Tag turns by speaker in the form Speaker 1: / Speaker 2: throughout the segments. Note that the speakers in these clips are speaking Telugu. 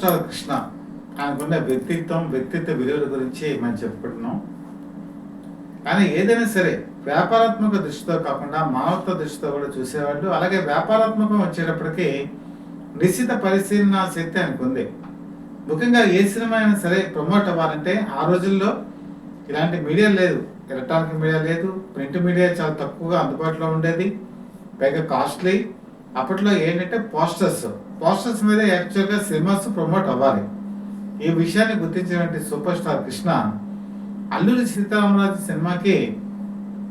Speaker 1: స్టార్ కృష్ణ ఆయనకున్న వ్యక్తిత్వ విలువల గురించి మనం చెప్పుకుంటున్నాం. కానీ ఏదైనా సరే వ్యాపారాత్మక దృష్టితో కాకుండా మానవత్వ దృష్టితో కూడా చూసేవాళ్ళు. అలాగే వ్యాపారాత్మకం వచ్చేటప్పటికి నిశ్చిత పరిశీలన శక్తి ఆయనకు ఉంది. ముఖ్యంగా ఏ సినిమా అయినా సరే ప్రమోట్ అవ్వాలంటే ఆ రోజుల్లో ఇలాంటి మీడియా లేదు, ఎలక్ట్రానిక్ మీడియా లేదు, ప్రింట్ మీడియా చాలా తక్కువగా అందుబాటులో ఉండేది, పైగా కాస్ట్లీ. అప్పట్లో ఏంటంటే పోస్టర్స్ మీద యాక్చువల్గా సినిమాస్ ప్రమోట్ అవ్వాలి. ఈ విషయాన్ని గుర్తించినటువంటి సూపర్ స్టార్ కృష్ణ అల్లూరి సీతారామరాజు సినిమాకి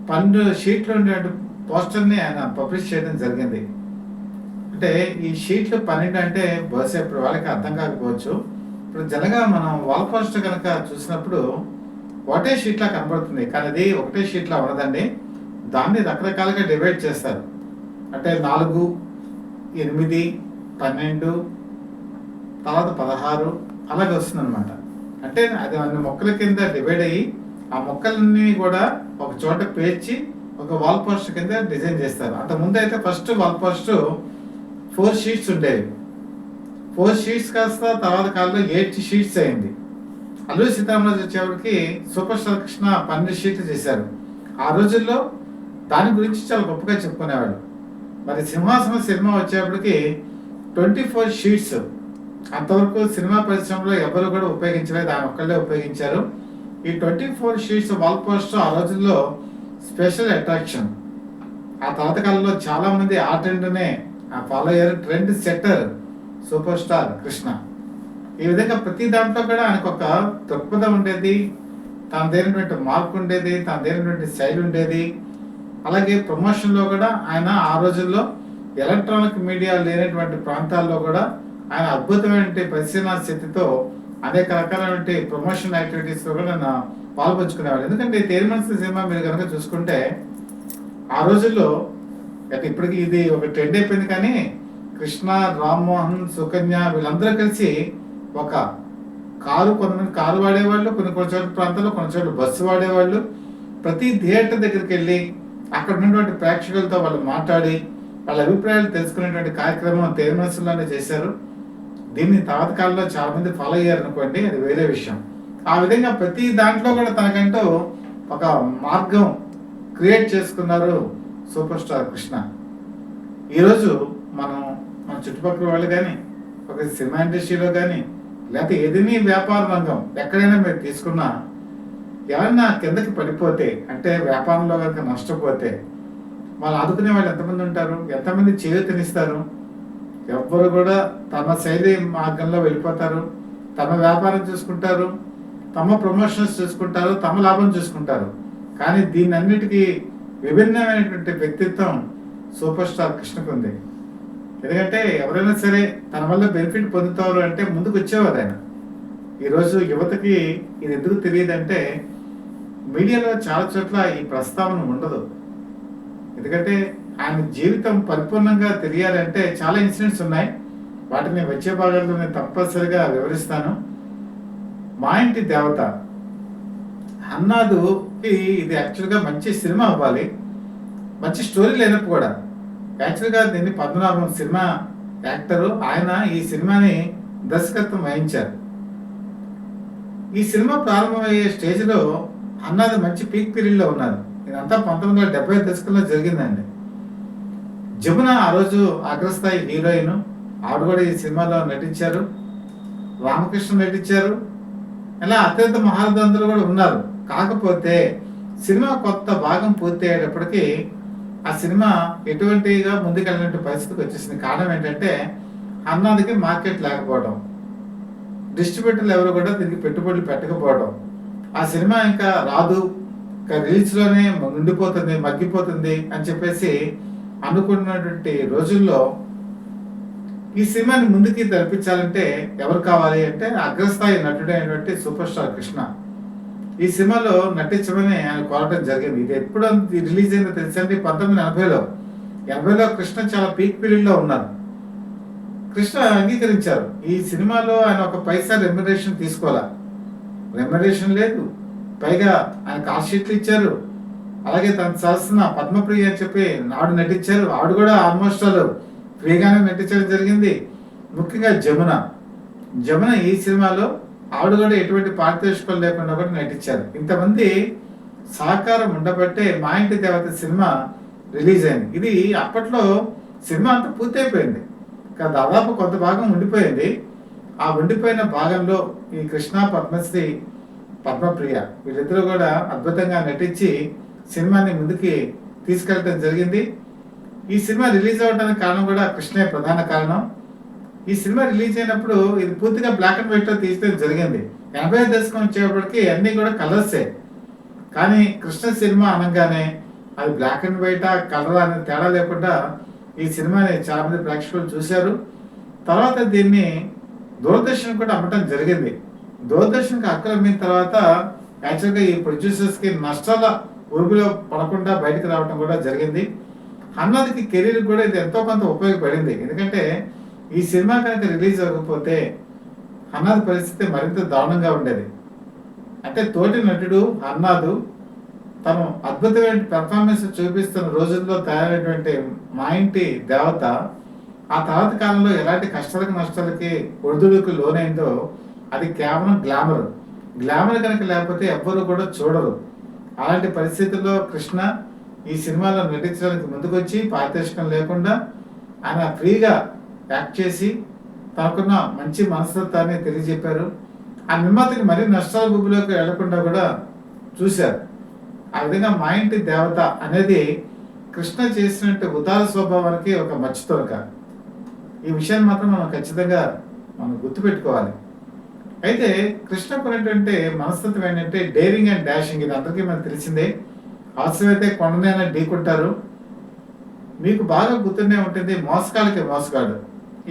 Speaker 1: 12 షీట్లు ఉండేటువంటి పోస్టర్ని ఆయన పబ్లిష్ చేయడం జరిగింది. అంటే ఈ షీట్లు 12 అంటే బహుశా ఇప్పుడు వాళ్ళకి అర్థం కాకపోవచ్చు. ఇప్పుడు జనగా మనం వాల్ పోస్టర్ కనుక చూసినప్పుడు ఒకటే షీట్లా కనబడుతుంది, కానీ అది ఒకటే షీట్లా ఉండదండి. దాన్ని రకరకాలుగా డివైడ్ చేస్తారు. అంటే 4, 8, 12, తర్వాత 16 అలాగే వస్తుంది అనమాట. అంటే అది అన్ని మొక్కల కింద డివైడ్ అయ్యి ఆ మొక్కలన్నీ కూడా ఒక చోట పేర్చి ఒక వాల్ పోస్టర్ కింద డిజైన్ చేస్తారు. అంతకుముందు అయితే ఫస్ట్ వాల్ పోస్టర్ 4 షీట్స్ ఉండేవి. 4 షీట్స్ కాస్త తర్వాత కాలంలో 8 షీట్స్ అయింది. అల్లూరి సీతారామరాజు వచ్చేవాడికి సూపర్ స్టార్ కృష్ణ 12 షీట్లు చేశారు. ఆ రోజుల్లో దాని గురించి చాలా గొప్పగా చెప్పుకునేవాడు. మరి సింహాసనం సినిమా వచ్చేప్పటికి 24 షీట్స్. అంతవరకు సినిమా పరిశ్రమలో ఎవరు కూడా ఉపయోగించలేదు, ఆయన ఒక్కళ్ళే ఉపయోగించారు. ఈ 24 షీట్స్ వాల్ పోస్టర్ ఆ రోజుల్లో స్పెషల్ అట్రాక్షన్. ఆ తర్వాత కాలంలో చాలా మంది ఆ ట్రెండ్నే ఫాలో అయ్యారు. Trend setter super star Krishna. ఈ విధంగా ప్రతి దాంట్లో కూడా ఆయనకు ఒక దృక్పథం ఉండేది, తనదైనటువంటి మార్క్ ఉండేది, తనదైనటువంటి స్టైల్ ఉండేది. అలాగే ప్రమోషన్లో కూడా ఆయన ఆ రోజుల్లో ఎలక్ట్రానిక్ మీడియా లేనటువంటి ప్రాంతాల్లో కూడా ఆయన అద్భుతమైన పరిశీలన శక్తితో అనేక రకాలైన ప్రమోషన్ యాక్టివిటీస్లో కూడా ఆయన పాల్పంచుకునేవాడు. ఎందుకంటే తేరిమనసు సినిమా మీరు కనుక చూసుకుంటే ఆ రోజుల్లో అంటే ఇప్పటికి ఇది ఒక ట్రెండ్ అయిపోయింది, కానీ కృష్ణ, రామ్మోహన్, సుకన్య వీళ్ళందరూ కలిసి ఒక కారు, కొంతమంది కారు వాడేవాళ్ళు, కొన్ని చోట్ల ప్రాంతాల్లో కొన్ని చోట్ల బస్సు వాడేవాళ్ళు. ప్రతి థియేటర్ దగ్గరికి వెళ్ళి అక్కడ ఉన్నటువంటి ప్రేక్షకులతో వాళ్ళు మాట్లాడి వాళ్ళ అభిప్రాయాలు తెలుసుకునేటువంటి కార్యక్రమం తేరిమనసులోనే చేశారు. దీన్ని తర్వాత కాలంలో చాలా మంది ఫాలో అయ్యారు అనుకోండి, అది వేరే విషయం. ఆ విధంగా ప్రతి దాంట్లో కూడా తనకంటూ ఒక మార్గం క్రియేట్ చేసుకున్నారు సూపర్ స్టార్ కృష్ణ. ఈరోజు మన చుట్టుపక్కల వాళ్ళు కానీ, ఒక సినిమా ఇండస్ట్రీలో కానీ, లేకపోతే ఏదైనా వ్యాపార రంగం ఎక్కడైనా మీరు తీసుకున్నా ఎవరన్నా కిందకి పడిపోతే, అంటే వ్యాపారంలో కనుక నష్టపోతే వాళ్ళు ఆదుకునే వాళ్ళు ఎంతమంది ఉంటారు, ఎంతమంది చేయూతనిస్తారు? ఎవ్వరు కూడా తమ శైలి మార్గంలో వెళ్ళిపోతారు, తమ వ్యాపారం చూసుకుంటారు, తమ ప్రమోషన్స్ చూసుకుంటారు, తమ లాభం చూసుకుంటారు. కానీ దీని అన్నిటికీ విభిన్నమైనటువంటి వ్యక్తిత్వం సూపర్ స్టార్ కృష్ణకు ఉంది. ఎందుకంటే ఎవరైనా సరే తన వల్ల బెనిఫిట్ పొందుతారు అంటే ముందుకు వచ్చేవారు ఆయన. ఈరోజు యువతకి ఇది ఎందుకు తెలియదంటే మీడియాలో చాలా చోట్ల ఈ ప్రస్తావన ఉండదు. ఎందుకంటే ఆయన జీవితం పరిపూర్ణంగా తెలియాలంటే చాలా ఇన్సిడెంట్స్ ఉన్నాయి. వాటిని వచ్చే భాగాల్లో నేను తప్పనిసరిగా వివరిస్తాను. మా ఇంటి దేవత హన్నాదుకి ఇది యాక్చువల్గా మంచి సినిమా అవ్వాలి, మంచి స్టోరీ లేనప్పుడు కూడా. యాక్చువల్గా దీన్ని పద్మనాభం సినిమా యాక్టరు ఆయన ఈ సినిమాని దర్శకత్వం వహించారు. ఈ సినిమా ప్రారంభమయ్యే స్టేజ్లో హన్నాది మంచి పీక్ పీరియడ్లో ఉన్నారు. ఇదంతా 1970 దశకంలో జరిగిందండి. జమున ఆ రోజు అగ్రస్థాయి హీరోయిన్, ఆవిడ కూడా ఈ సినిమాలో నటించారు. రామకృష్ణ నటించారు. ఇలా అత్యంత మహారథులందరూ కూడా ఉన్నారు. కాకపోతే సినిమా కొత్త భాగం పూర్తి అయ్యేటప్పటికీ ఆ సినిమా ఎటువంటిగా ముందుకెళ్ళినట్టు పరిస్థితికి వచ్చేసింది. కారణం ఏంటంటే అన్నాదికి మార్కెట్ లేకపోవడం, డిస్ట్రిబ్యూటర్లు ఎవరు కూడా దీనికి పెట్టుబడులు పెట్టకపోవడం, ఆ సినిమా ఇంకా రాదు, ఇంకా రిలీజ్లోనే ఉండిపోతుంది, మగ్గిపోతుంది అని చెప్పేసి అనుకున్నటువంటి రోజుల్లో ఈ సినిమాని ముందుకి నడిపించాలంటే ఎవరు కావాలి అంటే అగ్రస్థాయి నటుడైనటువంటి సూపర్ స్టార్ కృష్ణ. ఈ సినిమాలో నటించమని ఆయన కోరటం జరిగింది. ఇది ఎప్పుడు రిలీజ్ అయిందో తెలుసండి, 1980లో. 80లో కృష్ణ చాలా పీక్ పీరియడ్లో ఉన్నారు. కృష్ణ అంగీకరించారు. ఈ సినిమాలో ఆయన ఒక పైసా రెమ్యునరేషన్ తీసుకోవాలా, రెమ్యునరేషన్ లేదు, పైగా ఆయన కాల్ షీట్లు ఇచ్చారు. అలాగే తన సరసన పద్మప్రియ అని చెప్పి ఆవిడ నటించారు. ఆవిడ కూడా ఆల్మోస్ట్ వాళ్ళు ఫ్రీగానే నటించడం జరిగింది. ముఖ్యంగా జమున ఈ సినిమాలో ఆవిడ కూడా ఎటువంటి పారితోషికం లేకుండా కూడా నటించారు. ఇంతమంది సహకారం ఉండబట్టే మా ఇంటి దేవత సినిమా రిలీజ్ అయింది. ఇది అప్పట్లో సినిమా అంతా పూర్తయిపోయింది, దాదాపు కొంత భాగం ఉండిపోయింది. ఆ ఉండిపోయిన భాగంలో ఈ కృష్ణ, పద్మశ్రీ, పద్మప్రియ వీళ్ళిద్దరూ కూడా అద్భుతంగా నటించి సినిమాని ముందుకి తీసుకెళ్ళడం జరిగింది. ఈ సినిమా రిలీజ్ అవ్వడానికి కారణం కూడా కృష్ణే ప్రధాన కారణం. ఈ సినిమా రిలీజ్ అయినప్పుడు ఇది పూర్తిగా బ్లాక్ అండ్ వైట్ లో తీయడం జరిగింది. 80వ దశకం వచ్చేప్పటికి అన్ని కూడా కలర్సే. కానీ కృష్ణ సినిమా అనగానే అది బ్లాక్ అండ్ వైట్ కలర్ అనే తేడా లేకుండా ఈ సినిమాని చాలా మంది ప్రేక్షకులు చూశారు. తర్వాత దీన్ని దూరదర్శన్ కూడా అమ్మటం జరిగింది. దూరదర్శన్కి హక్కులు అమ్మిన తర్వాత యాక్చువల్గా ఈ ప్రొడ్యూసర్స్కి నష్టాల ఊబిలో పడకుండా బయటకు రావడం కూడా జరిగింది. హన్నాద్కి కెరీర్ కూడా ఇది ఎంతో కొంత ఉపయోగపడింది. ఎందుకంటే ఈ సినిమా కనుక రిలీజ్ అవ్వకపోతే హన్నాద్ పరిస్థితి మరింత దారుణంగా ఉండేది. అంటే తోటి నటుడు హన్నాద్ తను అద్భుతమైన పెర్ఫార్మెన్స్ చూపిస్తున్న రోజుల్లో తయారైనటువంటి మా ఇంటి దేవత ఆ తర్వాత కాలంలో ఎలాంటి కష్టాలకి నష్టాలకి ఒడిదుడుకు లోనైందో అది కేవలం గ్లామర్ కనుక లేకపోతే ఎవ్వరూ కూడా చూడరు. అలాంటి పరిస్థితుల్లో కృష్ణ ఈ సినిమాలో నటించడానికి ముందుకొచ్చి పారితోషికం లేకుండా ఆయన ఫ్రీగా యాక్ట్ చేసి తనకున్న మంచి మనస్తత్వాన్ని తెలియజెప్పారు. ఆ నిర్మాతకి మరీ నష్టాల గుబులోకి వెళ్లకుండా కూడా చూశారు. ఆ విధంగా మా ఇంటి దేవత అనేది కృష్ణ చేసినట్టు ఉదార స్వభావానికి ఒక మచ్చుతొలక. ఈ విషయాన్ని మాత్రం ఖచ్చితంగా మనం గుర్తుపెట్టుకోవాలి. అయితే కృష్ణకు ఉన్నటువంటి మనస్తత్వం ఏంటంటే డేరింగ్ అండ్ డాషింగ్. ఇది అందరికీ మనకు తెలిసిందే. అవసరమైతే కొండనైనా ఢీకుంటారు. మీకు బాగా గుర్తుండే ఉంటుంది మోసగాళ్ళకి మోసగాడు.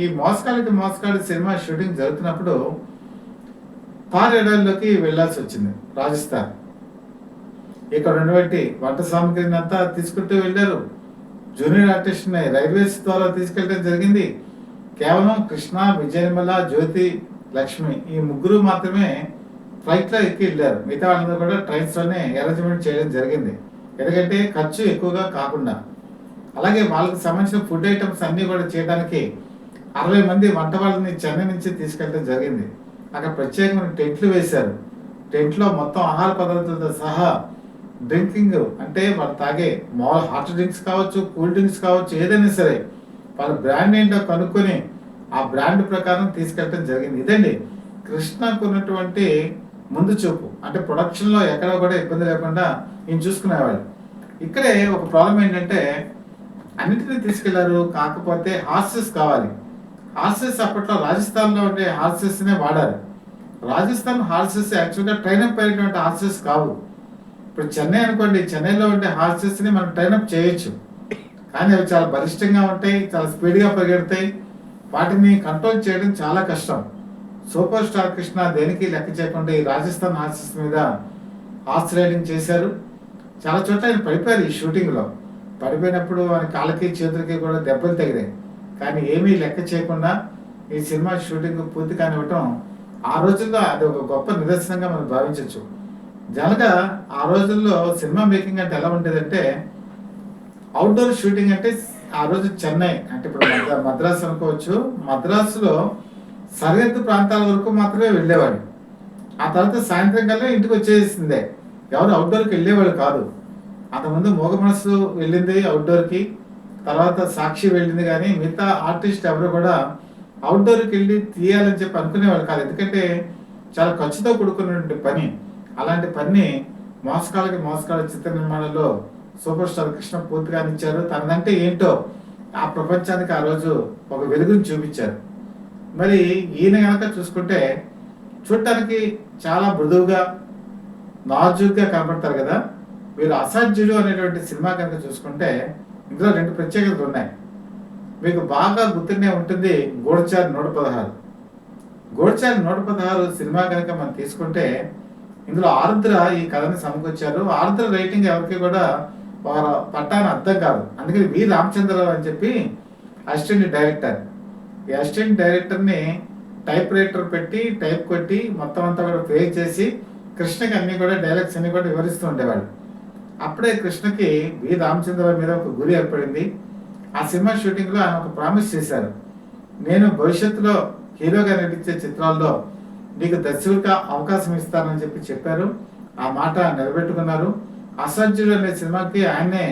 Speaker 1: ఈ మోసగాడు సినిమా షూటింగ్ జరుగుతున్నప్పుడు థార్ ఎడారిలోకి వెళ్లాల్సి వచ్చింది, రాజస్థాన్. ఇక్కడ ఉన్నటువంటి వంట సామగ్రిని అంతా తీసుకుంటూ వెళ్ళారు. జూనియర్ ఆర్టిస్ట్ని రైల్వేస్ ద్వారా తీసుకెళ్ళడం జరిగింది. కేవలం కృష్ణ, విజయనిర్మల, జ్యోతి, లక్ష్మి ఈ ముగ్గురు మాత్రమే ఫ్లైట్లో ఎక్కి వెళ్ళారు. మిగతా వాళ్ళందరూ కూడా ట్రైన్స్లోనే అరేంజ్మెంట్ చేయడం జరిగింది, ఎందుకంటే ఖర్చు ఎక్కువగా కాకుండా. అలాగే వాళ్ళకి సంబంధించిన ఫుడ్ ఐటమ్స్ అన్నీ కూడా చేయడానికి 60 మంది వంట వాళ్ళని చెన్నై నుంచి తీసుకెళ్ళడం జరిగింది. అక్కడ ప్రత్యేకమైన టెంట్లు వేశారు. టెంట్లో మొత్తం ఆహార పదార్థాలతో సహా డ్రింకింగ్ అంటే వాళ్ళు తాగే మామూలు హాట్ డ్రింక్స్ కావచ్చు, కూల్ డ్రింక్స్ కావచ్చు, ఏదైనా సరే వాళ్ళ బ్రాండ్ ఏంటో కనుక్కొని ఆ బ్రాండ్ ప్రకారం తీసుకెళ్ళడం జరిగింది. ఇదండి కృష్ణకు ఉన్నటువంటి ముందు చూపు. అంటే ప్రొడక్షన్లో ఎక్కడ కూడా ఇబ్బంది లేకుండా ఈయన చూసుకునేవాళ్ళు. ఇక్కడే ఒక ప్రాబ్లం ఏంటంటే అన్నిటినీ తీసుకెళ్లారు, కాకపోతే హార్సెస్ కావాలి. హార్సెస్ అప్పట్లో రాజస్థాన్లో ఉండే హార్సెస్నే వాడారు. రాజస్థాన్ హార్సెస్ యాక్చువల్గా ట్రైనప్ అయినటువంటి హార్సెస్ కావు. ఇప్పుడు చెన్నై అనుకోండి, చెన్నైలో ఉండే హార్సెస్ని మనం ట్రైనప్ చేయొచ్చు, కానీ అవి చాలా బలిష్టంగా ఉంటాయి, చాలా స్పీడ్గా పరిగెడతాయి. వాటిని కంట్రోల్ చేయడం చాలా కష్టం. సూపర్ స్టార్ కృష్ణ దేనికి లెక్క చేయకుండా ఈ రాజస్థాన్ హార్సెస్ మీద హార్స్ రైడింగ్ చేశారు. చాలా చోట్ల ఆయన పడిపోయారు. ఈ షూటింగ్లో పడిపోయినప్పుడు ఆయన కాళ్ళకి చేతులకి కూడా దెబ్బలు తగిలాయి. కానీ ఏమీ లెక్క చేయకుండా ఈ సినిమా షూటింగ్ పూర్తి కానివ్వటం ఆ రోజుల్లో అది ఒక గొప్ప నిదర్శనంగా మనం భావించవచ్చు. జనగా ఆ రోజుల్లో సినిమా మేకింగ్ అంటే ఎలా ఉండేదంటే అవుట్డోర్ షూటింగ్ అంటే ఆ రోజు చెన్నై అంటే ఇప్పుడు మద్రాసు అనుకోవచ్చు, మద్రాసులో సరిహద్దు ప్రాంతాల వరకు మాత్రమే వెళ్ళేవాడు. ఆ తర్వాత సాయంత్రం కల్లా ఇంటికి వచ్చేసిందే, ఎవరు అవుట్డోర్కి వెళ్ళేవాళ్ళు కాదు. అంతకుముందు మోగ మనసు వెళ్ళింది అవుట్డోర్కి, తర్వాత సాక్షి వెళ్ళింది, కానీ మిగతా ఆర్టిస్ట్ ఎవరు కూడా అవుట్డోర్కి వెళ్ళి తీయాలని చెప్పి అనుకునేవాళ్ళు కాదు. ఎందుకంటే చాలా ఖర్చుతో కూడుకున్నటువంటి పని. అలాంటి పని మోసగాళ్ళ చిత్ర నిర్మాణంలో సూపర్ స్టార్ కృష్ణ పూర్తిగా ఇచ్చారు. తనదంటే ఏంటో ఆ ప్రపంచానికి ఆ రోజు ఒక వెలుగుని చూపించారు. మరి ఈయన కనుక చూసుకుంటే చూడటానికి చాలా మృదువుగా నాజుగ్గా కనపడతారు కదా. వీరు అసాధ్యుడు అనేటువంటి సినిమా కనుక చూసుకుంటే ఇందులో 2 ప్రత్యేకతలు ఉన్నాయి. మీకు బాగా గుర్తుండే ఉంటుంది గూఢచారి 116. గూఢచారి 116 సినిమా కనుక మనం తీసుకుంటే ఇందులో ఆరుద్ర ఈ కథని సమకూర్చారు. ఆరుద్ర రైటింగ్ ఎవరికి కూడా వారు పట్టాన్ని అర్థం కాదు. అందుకని వి రామచంద్రరావు అని చెప్పి అసిస్టెంట్ డైరెక్టర్. ఈ అసిస్టెంట్ డైరెక్టర్ని టైప్ రైటర్ పెట్టి టైప్ కొట్టి మొత్తం అంతా కూడా పే చేసి కృష్ణకి అన్ని కూడా డైలాగ్స్ అన్ని కూడా వివరిస్తూ ఉండేవాళ్ళు. అప్పుడే కృష్ణకి వి రామచంద్రరావు మీద ఒక గురి ఏర్పడింది. ఆ సినిమా షూటింగ్లో ఆయన ఒక ప్రామిస్ చేశారు, నేను భవిష్యత్తులో హీరోగా నటించే చిత్రాల్లో నీకు దర్శకుడిగా అవకాశం ఇస్తానని చెప్పారు. ఆ మాట నిలబెట్టుకున్నారు. అసాధ్యుడు అనే సినిమాకి ఆయన్నే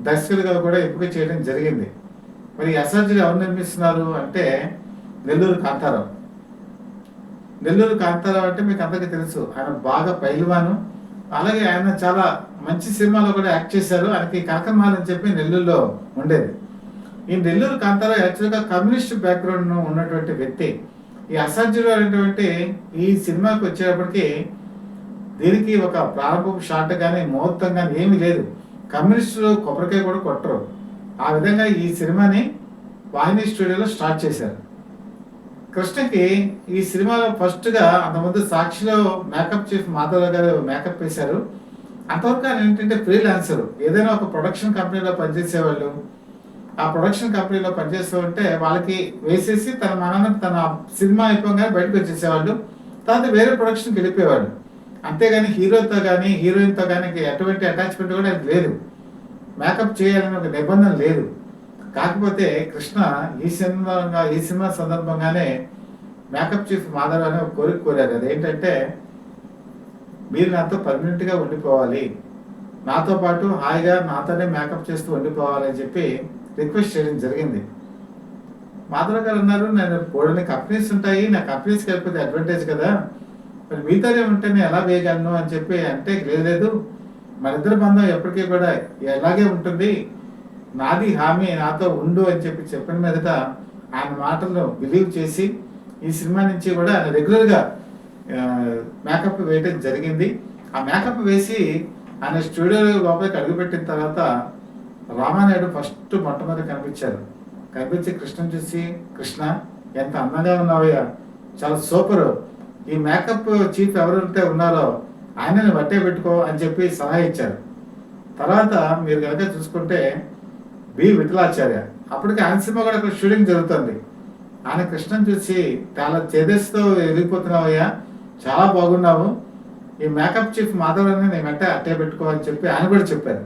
Speaker 1: దర్శకుడిగా కూడా ఎంపిక చేయడం జరిగింది. మరి అసాధ్యుడు ఎవరు నిర్మిస్తున్నారు అంటే నెల్లూరు కాంతారావు. నెల్లూరు కాంతారావు అంటే మీకు అందరికీ తెలుసు, ఆయన బాగా పైల్వాను. అలాగే ఆయన చాలా మంచి సినిమాలో కూడా యాక్ట్ చేశారు. ఆయనకి కనకమాల అని చెప్పి నెల్లూరులో ఉండేది. ఈ నెల్లూరు కాంతారావు యాక్చువల్గా కమ్యూనిస్ట్ బ్యాక్గ్రౌండ్ ఉన్నటువంటి వ్యక్తి. ఈ అసాధ్యుడు అనేటువంటి ఈ సినిమాకి వచ్చేటప్పటికి దీనికి ఒక ప్రారంభపు షాట్ కానీ ముహూర్తం కానీ ఏమీ లేదు. కమ్యూనిస్టులు కొబ్బరికాయ కూడా కొట్టరు. ఆ విధంగా ఈ సినిమాని వాహిని స్టూడియోలో స్టార్ట్ చేశారు. కృష్ణకి ఈ సినిమాలో ఫస్ట్గా అంతకుముందు సాక్షిలో మేకప్ చీఫ్ మాధవరావు గారు మేకప్ వేశారు. అంతవరకు ఆయన ఏంటంటే ఫ్రీలాన్సర్. ఏదైనా ఒక ప్రొడక్షన్ కంపెనీలో పనిచేసేవాళ్ళు. ఆ ప్రొడక్షన్ కంపెనీలో పనిచేస్తూ ఉంటే వాళ్ళకి వేసేసి తన సినిమా అయిపోగానే బయటకు వచ్చేసేవాళ్ళు. తర్వాత వేరే ప్రొడక్షన్కి వెళ్ళిపోయేవాళ్ళు. అంతేగాని హీరోతో కానీ హీరోయిన్తో కానీ ఎటువంటి అటాచ్మెంట్ కూడా లేదు. మేకప్ చేయాలని ఒక నిబంధన లేదు. కాకపోతే కృష్ణ ఈ సినిమా సందర్భంగానే మేకప్ చీఫ్ మాధవ్ అనే ఒక కోరిక కోరారు. అదేంటంటే మీరు నాతో పర్మనెంట్గా ఉండిపోవాలి, నాతో పాటు హాయిగా నాతోనే మేకప్ చేస్తూ ఉండిపోవాలని చెప్పి రిక్వెస్ట్ చేయడం జరిగింది. మాధవ్ గారు అన్నారు, నేను కొన్ని కంపెనీస్ ఉంటాయి, నా కంపెనీస్కి వెళ్ళిపోతే అడ్వాంటేజ్ కదా, మరి మీతోనే ఉంటే నేను ఎలా వేయగలను అని చెప్పి అంటే లేదు, మన ఇద్దరి బంధం ఎప్పటికీ కూడా ఎలాగే ఉంటుంది, నాది హామీ, నాతో ఉండు అని చెప్పిన మీదట ఆయన మాటలను బిలీవ్ చేసి ఈ సినిమా నుంచి కూడా ఆయన రెగ్యులర్గా మేకప్ వేయడం జరిగింది. ఆ మేకప్ వేసి ఆయన స్టూడియో లోపలికి అడుగుపెట్టిన తర్వాత రామానాయుడు ఫస్ట్ మొట్టమొదటి కనిపించి కృష్ణను చూసి, కృష్ణ ఎంత అందంగా ఉన్నావయ్యా, చాలా సూపరు, ఈ మేకప్ చీఫ్ ఎవరైతే ఉన్నారో ఆయనని బట్టే పెట్టుకో అని చెప్పి సలహా ఇచ్చారు. తర్వాత మీరు కనుక చూసుకుంటే బి విఠలాచార్య, అప్పటికి ఆయన సినిమా కూడా అక్కడ షూటింగ్ జరుగుతుంది. ఆయన కృష్ణను చూసి చాలా చేదేస్తో ఎదిగిపోతున్నావయ్యా, చాలా బాగున్నావు, ఈ మేకప్ చీఫ్ మాధవరావుని నేను వెంట అట్టే పెట్టుకో అని చెప్పి ఆయన కూడా చెప్పారు.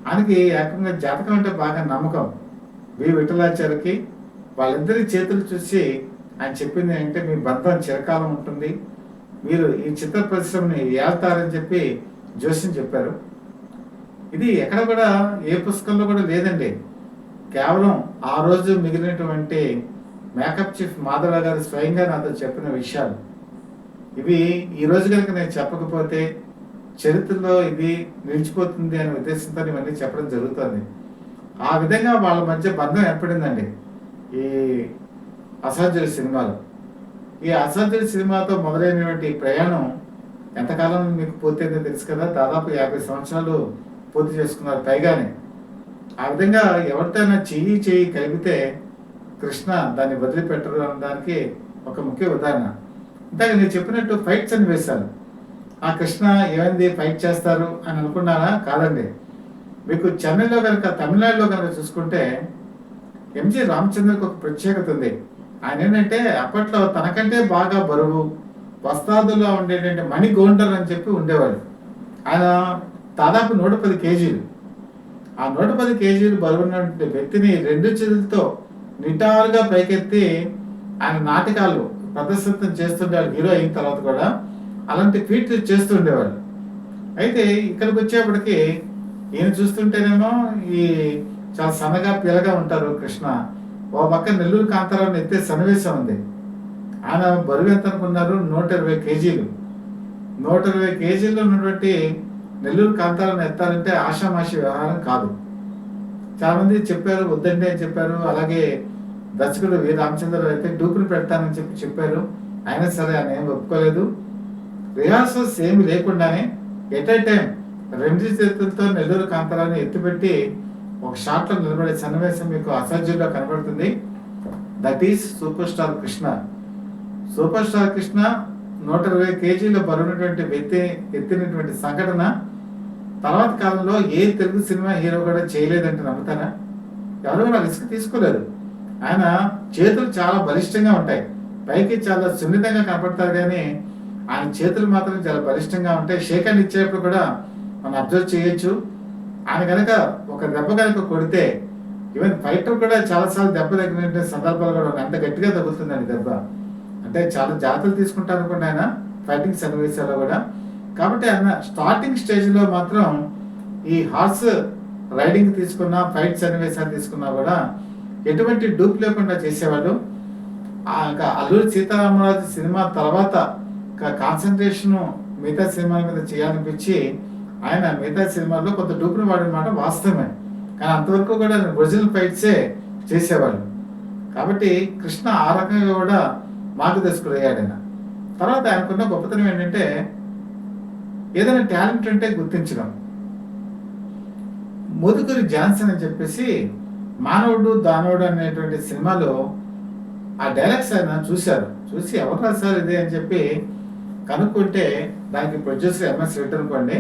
Speaker 1: ఆయనకి ఏకంగా జాతకం అంటే బాగా నమ్మకం. బి విఠలాచార్యకి వాళ్ళిద్దరి చేతులు చూసి ఆయన చెప్పింది ఏంటంటే మీ బంధం చిరకాలం ఉంటుంది, మీరు ఈ చిత్ర పరిశ్రమని ఏళ్తారని చెప్పి జోస్యం చెప్పారు. ఇది ఎక్కడ కూడా ఏ పుస్తకంలో కూడా లేదండి. కేవలం ఆ రోజు మిగిలినటువంటి మేకప్ చీఫ్ మాధవరావు గారు స్వయంగా నాతో చెప్పిన విషయాలు ఇవి. ఈ రోజు కనుక నేను చెప్పకపోతే చరిత్రలో ఇది నిలిచిపోతుంది అనే ఉద్దేశంతో ఇవన్నీ చెప్పడం జరుగుతుంది. ఆ విధంగా వాళ్ళ మధ్య బంధం ఏర్పడిందండి ఈ అసాధ్యుల సినిమాలో. ఈ అసాధ్యుల సినిమాతో మొదలైనటువంటి ప్రయాణం ఎంతకాలం మీకు పూర్తయిందో తెలుసు కదా, దాదాపు 50 సంవత్సరాలు పూర్తి చేసుకున్నారు పైగానే. ఆ విధంగా ఎవరితోనైనా చెయ్యి కలిపితే కృష్ణ దాన్ని వదిలిపెట్టరు అనడానికి ఒక ముఖ్య ఉదాహరణ. ఇందాక నేను చెప్పినట్టు ఫైట్స్ అని వేశాను. ఆ కృష్ణ ఏమైంది ఫైట్ చేస్తారు అని అనుకున్నారా? కాదండి. మీకు చెన్నైలో కనుక తమిళనాడులో కనుక చూసుకుంటే ఎంజి రామచంద్రకి ఒక ప్రత్యేకత ఉంది. ఆయన ఏంటంటే అప్పట్లో తనకంటే బాగా బరువు వస్తాదులో ఉండేటువంటి మణిగోండర్ అని చెప్పి ఉండేవాడు. ఆయన దాదాపు 110 కేజీలు. ఆ 110 కేజీలు బరువున్నటువంటి వ్యక్తిని 2 చేతులతో నిటారుగా పైకెత్తి ఆయన నాటకాలు ప్రదర్శితం చేస్తుండేవాడు. హీరో అయిన తర్వాత కూడా అలాంటి ఫీట్లు చేస్తూ ఉండేవాడు. అయితే ఇక్కడికి వచ్చేప్పటికి ఈయన చూస్తుంటేనేమో ఈ చాలా సన్నగా పిల్లగా ఉంటారు కృష్ణ. ఓ పక్క నెల్లూరు కాంతారావుని ఎత్తే సన్నివేశం ఉంది. ఆయన బరువు ఎంత అనుకున్నారు? 120 కేజీలు. 120 కేజీలు ఉన్నటువంటి నెల్లూరు కాంతారావుని ఎత్తాలంటే ఆషామాషి వ్యవహారం కాదు. చాలా మంది చెప్పారు వద్దండి అని చెప్పారు. అలాగే దర్శకుడు వి రామచంద్రరావు అయితే డూపుని పెడతానని చెప్పారు. అయినా సరే ఆయన ఏం ఒప్పుకోలేదు. రిహార్సల్స్ ఏమి లేకుండానే ఎట్ ఏ టైం 2 చేతులతో నెల్లూరు కాంతారావుని ఎత్తిపెట్టి ఒక షాట్లో నిలబడే సన్నివేశం మీకు అసాధ్యంగా కనబడుతుంది. That is super star Krishna. Super star Krishna 120 కేజీల బరువున్నటువంటి వ్యక్తి ఎత్తినటువంటి సంఘటన తర్వాత కాలంలో ఏ తెలుగు సినిమా హీరో కూడా చేయలేదంటే నమ్ముతారా? ఎవరు కూడా రిస్క్ తీసుకోలేదు. ఆయన చేతులు చాలా బలిష్టంగా ఉంటాయి. పైకి చాలా సున్నితంగా కనపడతారు కానీ ఆయన చేతులు మాత్రం చాలా బలిష్టంగా ఉంటాయి. షేక్ హ్యాండ్ ఇచ్చేటప్పుడు కూడా మనం అబ్జర్వ్ చేయొచ్చు. ఆయన కనుక ఒక దెబ్బ కనుక కొడితే ఈవెన్ ఫైటర్ కూడా చాలాసార్లు దెబ్బ తగిన సందర్భాలు కూడా ఉన్నాయి. అంత గట్టిగా తగులుతుందండి దెబ్బ. అంటే చాలా జాగ్రత్తలు తీసుకుంటారు అనుకోండి ఆయన ఫైటింగ్ సన్నివేశాల్లో కూడా. కాబట్టి ఆయన స్టార్టింగ్ స్టేజ్లో మాత్రం ఈ హార్స్ రైడింగ్ తీసుకున్నా, ఫైట్ సన్నివేశాలు తీసుకున్నా కూడా ఎటువంటి డూప్ లేకుండా చేసేవాళ్ళు. ఇంకా అల్లూరి సీతారామరాజు సినిమా తర్వాత కాన్సన్ట్రేషన్ మిగతా సినిమాల మీద చేయాలనిపించి ఆయన మిగతా సినిమాల్లో కొంత డూపును వాడిన మాట వాస్తవమే. కానీ అంతవరకు కూడా ఒరిజినల్ ఫైట్సే చేసేవాళ్ళు. కాబట్టి కృష్ణ ఆ రకంగా కూడా మార్గదర్శకుడయ్యాడు ఆయన. తర్వాత ఆయనకున్న గొప్పతనం ఏంటంటే ఏదైనా టాలెంట్ ఉంటే గుర్తించడం. మోదుకూరి జాన్సన్ అని చెప్పేసి మానవుడు దానవుడు అనేటువంటి సినిమాలో ఆ డైలాగ్స్ ఆయన చూశారు. చూసి ఎవరు రాశారు ఇది అని చెప్పి కనుక్కుంటే దానికి ప్రొడ్యూసర్ ఎంఎస్ రెడ్డి అనుకోండి.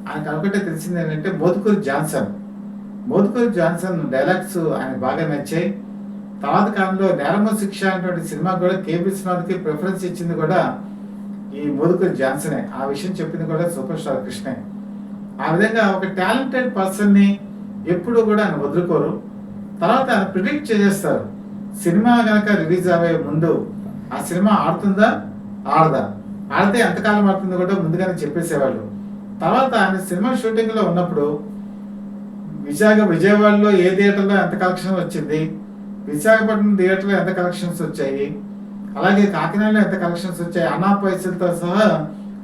Speaker 1: ఆయన కనుక్కుంటే తెలిసింది ఏంటంటే Modukuri Johnson. Modukuri Johnson dialogues ఆయన బాగా నచ్చాయి. తర్వాత కాలంలో నేరమ శిక్ష అనేటువంటి సినిమా కూడా కే విశ్వనాథ్కి ప్రిఫరెన్స్ ఇచ్చింది కూడా ఈ మోదుకూరి జాన్సనే. ఆ విషయం చెప్పింది కూడా సూపర్ స్టార్ కృష్ణే. ఆ విధంగా ఒక టాలెంటెడ్ పర్సన్ని ఎప్పుడు కూడా ఆయన వదులుకోరు. తర్వాత ఆయన ప్రిడిక్ట్ చేసేస్తారు. సినిమా కనుక రిలీజ్ అయ్యే ముందు ఆ సినిమా ఆడుతుందా ఆడదా, ఆడితే ఎంతకాలం ఆడుతుందో కూడా ముందుగానే చెప్పేసేవాళ్ళు. తర్వాత ఆయన సినిమా షూటింగ్లో ఉన్నప్పుడు విజయవాడలో ఏ థియేటర్లో ఎంత కలెక్షన్ వచ్చింది, విశాఖపట్నం థియేటర్లో ఎంత కలెక్షన్స్ వచ్చాయి, అలాగే కాకినాడలో ఎంత కలెక్షన్స్ వచ్చాయి, అన్నా పైసలతో సహా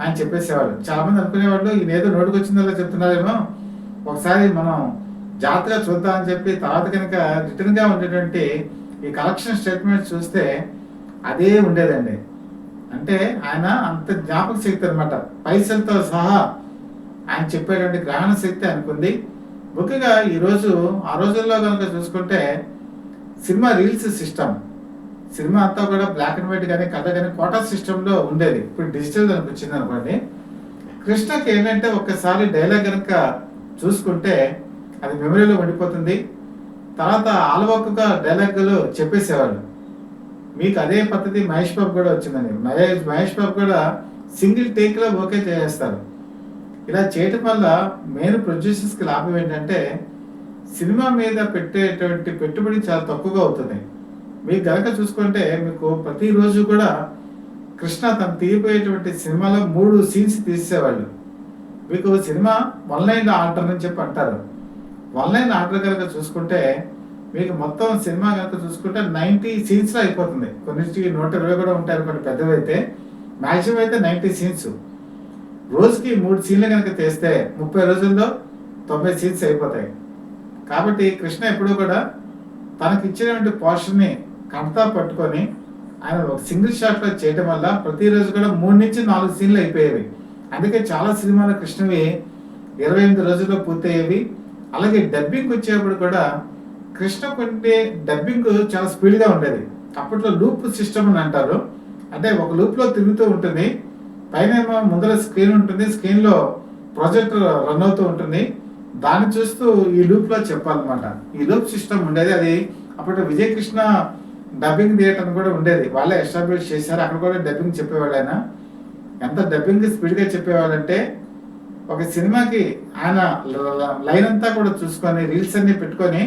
Speaker 1: ఆయన చెప్పేసేవాళ్ళు. చాలా మంది అనుకునేవాళ్ళు ఈయన ఏదో నోటికి వచ్చిందో చెప్తున్నారేమో, ఒకసారి మనం జాగ్రత్తగా చూద్దామని చెప్పి తర్వాత కనుక రిటర్న్గా ఉండేటువంటి ఈ కలెక్షన్ స్టేట్మెంట్స్ చూస్తే అదే ఉండేదండి. అంటే ఆయన అంత జ్ఞాపక శక్తి అనమాట. పైసలతో సహా ఆయన చెప్పేటువంటి గ్రహణ శక్తి అనుకుంది. ముఖ్యంగా ఈరోజు ఆ రోజుల్లో కనుక చూసుకుంటే సినిమా రీల్స్ సిస్టమ్, సినిమా అంతా కూడా బ్లాక్ అండ్ వైట్ కానీ కథ కానీ కోటా సిస్టంలో ఉండేది. ఇప్పుడు డిజిటల్ దానికి వచ్చింది అనుకోండి. కృష్ణకి ఏంటంటే ఒక్కసారి డైలాగ్ కనుక చూసుకుంటే అది మెమరీలో ఉండిపోతుంది. తర్వాత ఆలవొక్కగా డైలాగులు చెప్పేసేవాళ్ళు. మీకు అదే పద్ధతి మహేష్ బాబు కూడా వచ్చిందండి. మహేష్ బాబు కూడా సింగిల్ టేక్లో ఓకే చేసేస్తారు. ఇలా చేయటం వల్ల మెయిన్ ప్రొడ్యూసర్స్కి లాభం ఏంటంటే సినిమా మీద పెట్టేటువంటి పెట్టుబడి చాలా తక్కువగా అవుతుంది. మీకు కనుక చూసుకుంటే మీకు ప్రతిరోజు కూడా కృష్ణ తను తీయబోయేటువంటి సినిమాలో 3 సీన్స్ తీసేవాళ్ళు. మీకు సినిమా 1 లైన్ ఆర్డర్ అని చెప్పి అంటారు. 1 లైన్ ఆర్డర్ కనుక చూసుకుంటే మీకు మొత్తం సినిమా కనుక చూసుకుంటే 90 సీన్స్లో అయిపోతుంది. కొన్నిటికి 120 కూడా ఉంటాయి అనుకోండి పెద్దవి అయితే. మ్యాక్సిమం అయితే 90 సీన్స్. రోజుకి 3 సీన్లు కనుక తీస్తే 30 రోజుల్లో 90 సీన్స్ అయిపోతాయి. కాబట్టి కృష్ణ ఎప్పుడూ కూడా తనకి ఇచ్చినటువంటి పోర్షన్ని కంటతా పట్టుకొని ఆయన ఒక సింగిల్ షాట్లో చేయటం వల్ల ప్రతిరోజు కూడా 3 నుంచి 4 సీన్లు అయిపోయేవి. అందుకే చాలా సినిమాలు కృష్ణవి 28 రోజుల్లో పూర్తయ్యేవి. అలాగే డబ్బింగ్ వచ్చేప్పుడు కూడా కృష్ణ కొంటే డబ్బింగ్ చాలా స్పీడ్గా ఉండేది. అప్పట్లో లూప్ సిస్టమ్ అని అంటారు. అంటే ఒక లూప్లో తిరుగుతూ ఉంటుంది, పైన ముందర స్క్రీన్ ఉంటుంది, స్క్రీన్లో ప్రొజెక్టర్ రన్ అవుతూ ఉంటుంది. దాన్ని చూస్తూ ఈ లూప్లో చెప్పాలన్నమాట. ఈ లూప్ సిస్టమ్ ఉండేది. అది అప్పట్లో విజయకృష్ణ డబ్బింగ్ థియేటర్ కూడా ఉండేది. వాళ్ళే ఎస్టాబ్లిష్ చేశారు. అక్కడ కూడా డబ్బింగ్ చెప్పేవాళ్ళు. ఆయన ఎంత డబ్బింగ్ స్పీడ్గా చెప్పేవాళ్ళంటే ఒక సినిమాకి ఆయన లైన్ అంతా కూడా చూసుకొని రీల్స్ అన్ని పెట్టుకొని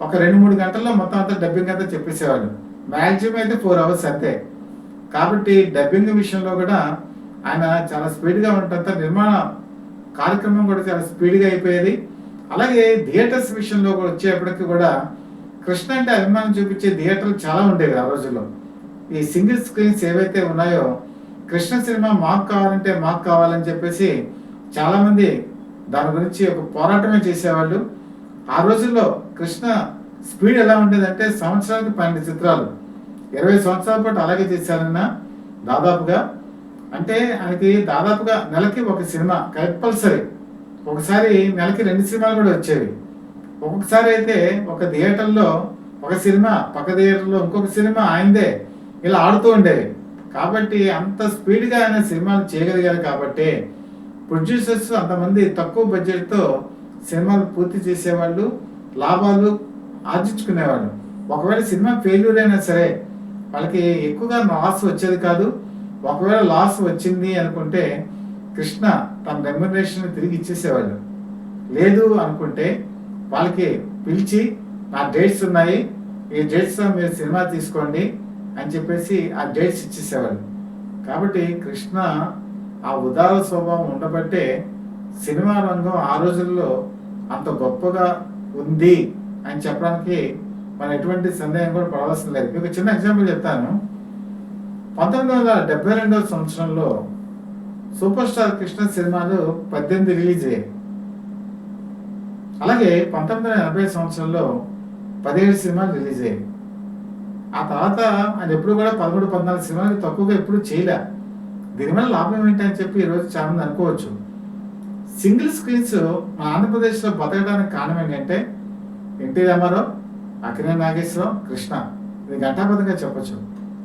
Speaker 1: ఒక 2-3 గంటల్లో మొత్తం అంతా డబ్బింగ్ అంతా చెప్పేసేవాళ్ళు. మ్యాక్సిమం అయితే 4 అవర్స్ అంతే. కాబట్టి డబ్బింగ్ విషయంలో కూడా ఆయన చాలా స్పీడ్గా ఉండటంతో నిర్మాణ కార్యక్రమం కూడా చాలా స్పీడ్గా అయిపోయేది. అలాగే థియేటర్స్ విషయంలో కూడా వచ్చేప్పటికి కూడా కృష్ణ అంటే అభిమానం చూపించే థియేటర్లు చాలా ఉండేవి ఆ రోజుల్లో. ఈ సింగిల్ స్క్రీన్స్ ఏవైతే ఉన్నాయో కృష్ణ సినిమా మాకు కావాలంటే మాకు కావాలని చెప్పేసి చాలామంది దాని గురించి ఒక పోరాటమే చేసేవాళ్ళు. ఆ రోజుల్లో కృష్ణ స్పీడ్ ఎలా ఉండేదంటే సంవత్సరానికి 12 చిత్రాలు, 20 సంవత్సరాల పాటు అలాగే చేశారన్న దాదాపుగా. అంటే ఆయనకి దాదాపుగా నెలకి ఒక సినిమా కంపల్సరీ. ఒకసారి నెలకి 2 సినిమాలు కూడా వచ్చేవి. ఒక్కొక్కసారి అయితే ఒక థియేటర్లో ఒక సినిమా, పక్క థియేటర్లో ఇంకొక సినిమా ఆయనదే, ఇలా ఆడుతూ ఉండేవి. కాబట్టి అంత స్పీడ్గా ఆయన సినిమాలు చేయగలిగారు. కాబట్టి ప్రొడ్యూసర్స్ అంతమంది తక్కువ బడ్జెట్తో సినిమాలు పూర్తి చేసేవాళ్ళు, లాభాలు ఆర్జించుకునేవాళ్ళు. ఒకవేళ సినిమా ఫెయిల్యూర్ అయినా సరే వాళ్ళకి ఎక్కువగా లాస్ వచ్చేది కాదు. ఒకవేళ లాస్ వచ్చింది అనుకుంటే కృష్ణ తన రెమ్యునరేషన్ తిరిగి ఇచ్చేసేవాళ్ళు. లేదు అనుకుంటే వాళ్ళకి పిలిచి నా డేట్స్ ఉన్నాయి, ఈ డేట్స్లో మీరు సినిమా తీసుకోండి అని చెప్పేసి ఆ డేట్స్ ఇచ్చేసేవాళ్ళు. కాబట్టి కృష్ణ ఆ ఉదార స్వభావం ఉండబట్టే సినిమా రంగం ఆ రోజుల్లో అంత గొప్పగా ఉంది అని చెప్పడానికి మనం ఎటువంటి సందేహం కూడా పడవలసిన లేదు. మీకు చిన్న ఎగ్జాంపుల్ చెప్తాను. 1972 సంవత్సరంలో సూపర్ స్టార్ కృష్ణ సినిమాలు 18 రిలీజ్ అయ్యాయి. అలాగే 1980 సంవత్సరంలో 17 సినిమాలు రిలీజ్ అయ్యాయి. ఆ తర్వాత ఆయన ఎప్పుడు కూడా 13, 14 సినిమాలు తక్కువగా ఎప్పుడు చేయలే. దీనివల్ల లాభం ఏంటని చెప్పి ఈరోజు చాలా మంది అనుకోవచ్చు. సింగిల్ స్క్రీన్స్ మన ఆంధ్రప్రదేశ్లో బతకడానికి కారణం ఏంటంటే ఎన్టీ రామారావు, అక్కినేని నాగేశ్వరరావు, కృష్ణ. ఇది ఘంటాపథంగా చెప్పొచ్చు.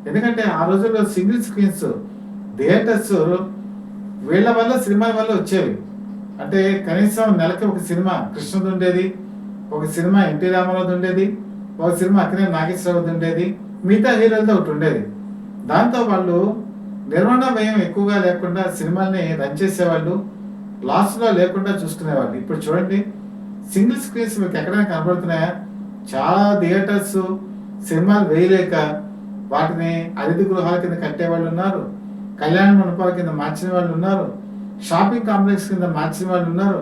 Speaker 1: ఎందుకంటే ఆ రోజుల్లో సింగిల్ స్క్రీన్స్ థియేటర్స్ వీళ్ళ వల్ల సినిమాల వల్ల వచ్చేవి. అంటే కనీసం నెలకి ఒక సినిమా కృష్ణది ఉండేది, ఒక సినిమా ఎన్టీ రామారావుది ఉండేది, ఒక సినిమా అక్కినేని నాగేశ్వరరావుది ఉండేది, మిగతా హీరోలతో ఒకటి ఉండేది. దాంతో వాళ్ళు నిర్మాణ వ్యయం ఎక్కువగా లేకుండా సినిమాల్ని రన్ చేసేవాళ్ళు, లాస్లో లేకుండా చూసుకునేవాళ్ళు. ఇప్పుడు చూడండి, సింగిల్ స్క్రీన్స్ మీకు ఎక్కడైనా కనబడుతున్నాయా? చాలా థియేటర్స్ సినిమాలు వేయలేక వాటిని అతిథి గృహాల కింద కట్టేవాళ్ళు ఉన్నారు, కళ్యాణ మండపాల కింద మార్చిన వాళ్ళు ఉన్నారు, షాపింగ్ కాంప్లెక్స్ కింద మార్చిన వాళ్ళు ఉన్నారు.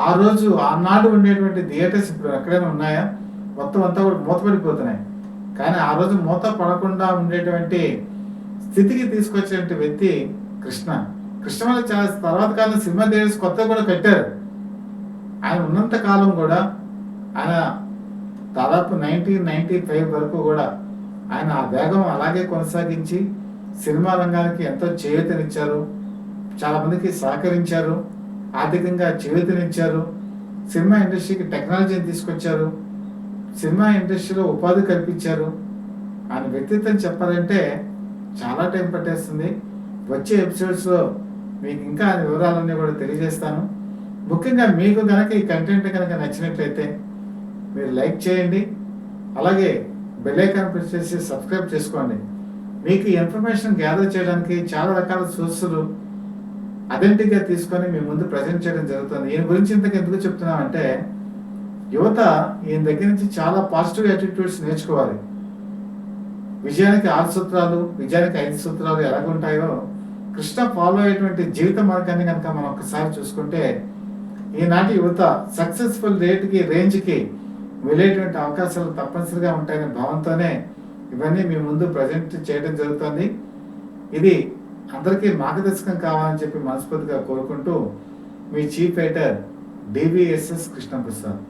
Speaker 1: ఆ రోజు ఆనాడు ఉండేటువంటి థియేటర్స్ ఇప్పుడు ఎక్కడైనా ఉన్నాయా? మొత్తం అంతా కూడా మూతపడిపోతున్నాయి. కానీ ఆ రోజు మూత పడకుండా ఉండేటువంటి స్థితికి తీసుకొచ్చినటువంటి వ్యక్తి కృష్ణ. కృష్ణ వల్ల చాలా తర్వాత కాలం సినిమా థియేటర్స్ కొత్తగా కూడా కట్టారు. ఆయన ఉన్నంత కాలం కూడా ఆయన దాదాపు 1995 వరకు కూడా ఆయన ఆ వేగం అలాగే కొనసాగించి సినిమా రంగానికి ఎంతో చేయూతనిచ్చారు, చాలా మందికి సహకరించారు, ఆర్థికంగా చేయూతనిచ్చారు, సినిమా ఇండస్ట్రీకి టెక్నాలజీని తీసుకొచ్చారు, సినిమా ఇండస్ట్రీలో ఉపాధి కల్పించారు. ఆయన వ్యక్తిత్వం చెప్పాలంటే చాలా టైం పట్టేస్తుంది. వచ్చే ఎపిసోడ్స్లో మీకు ఇంకా ఆయన వివరాలన్నీ కూడా తెలియజేస్తాను. ముఖ్యంగా మీకు కనుక ఈ కంటెంట్ కనుక నచ్చినట్లయితే మీరు లైక్ చేయండి, అలాగే బెల్ ఐకాన్ ప్రెస్ చేసి సబ్స్క్రైబ్ చేసుకోండి. మీకు ఈ ఇన్ఫర్మేషన్ గ్యాదర్ చేయడానికి చాలా రకాల సోర్సులు అథెంటిక్గా తీసుకొని మీ ముందు ప్రజెంట్ చేయడం జరుగుతుంది. ఈయన గురించి ఇంతకు ఎందుకు చెప్తున్నామంటే, యువత ఈయన దగ్గర నుంచి చాలా పాజిటివ్ యాటిట్యూడ్స్ నేర్చుకోవాలి. విజయానికి 6 సూత్రాలు, విజయానికి 5 సూత్రాలు ఎలాగుంటాయో కృష్ణ ఫాలో అయ్యేటువంటి జీవిత మార్గాన్ని కనుక మనం ఒక్కసారి చూసుకుంటే ఈనాటి యువత సక్సెస్ఫుల్ రేంజ్కి వెళ్ళేటువంటి అవకాశాలు తప్పనిసరిగా ఉంటాయనే భావంతోనే ఇవన్నీ మీ ముందు ప్రజెంట్ చేయడం జరుగుతుంది. ఇది అందరికీ మార్గదర్శకం కావాలని చెప్పి మనస్ఫూర్తిగా కోరుకుంటూ మీ చీఫ్ ఎడిటర్ డివిఎస్ఎస్ కృష్ణప్రసాద్.